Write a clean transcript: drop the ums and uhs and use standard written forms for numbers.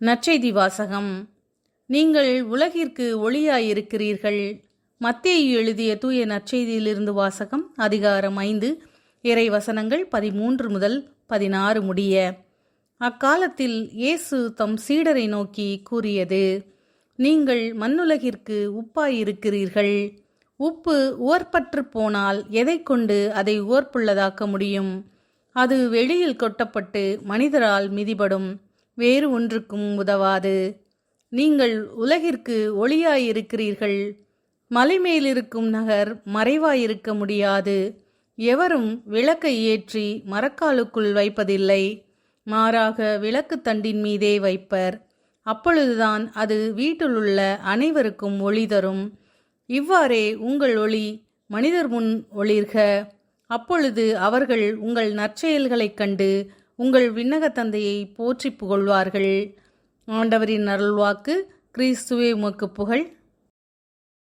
நற்செய்தி வாசகம். நீங்கள் உலகிற்கு ஒளியாயிருக்கிறீர்கள். மத்தேயு எழுதிய தூய நற்செய்தியிலிருந்து வாசகம். அதிகாரம் 5, இறை வசனங்கள் 13 முதல் 16 முடிய. அக்காலத்தில் இயேசு தம் சீடரை நோக்கி கூறியது: நீங்கள் மண்ணுலகிற்கு உப்பாயிருக்கிறீர்கள். உப்பு உவர்ப்பற்று போனால் எதை கொண்டு அதை உவர்ப்புள்ளதாக்க முடியும்? அது வெளியில் கொட்டப்பட்டு மனிதரால் மிதிபடும், வேறு ஒன்றுக்கும் உதவாது. நீங்கள் உலகிற்கு ஒளியாயிருக்கிறீர்கள். மலைமேலிருக்கும் நகர் மறைவாயிருக்க முடியாது. எவரும் விளக்கை ஏற்றி மரக்காலுக்குள் வைப்பதில்லை, மாறாக விளக்கு தண்டின் மீதே வைப்பர். அப்பொழுதுதான் அது வீட்டிலுள்ள அனைவருக்கும் ஒளி தரும். இவ்வாறே உங்கள் ஒளி மனிதர் முன் ஒளிர்க. அப்பொழுது அவர்கள் உங்கள் நற்செயல்களைக் கண்டு உங்கள் விண்ணக தந்தையை போற்றி புகழ்வார்கள். ஆண்டவரின் அருள்வாக்கு. கிறிஸ்துவே உமக்கு புகழ்.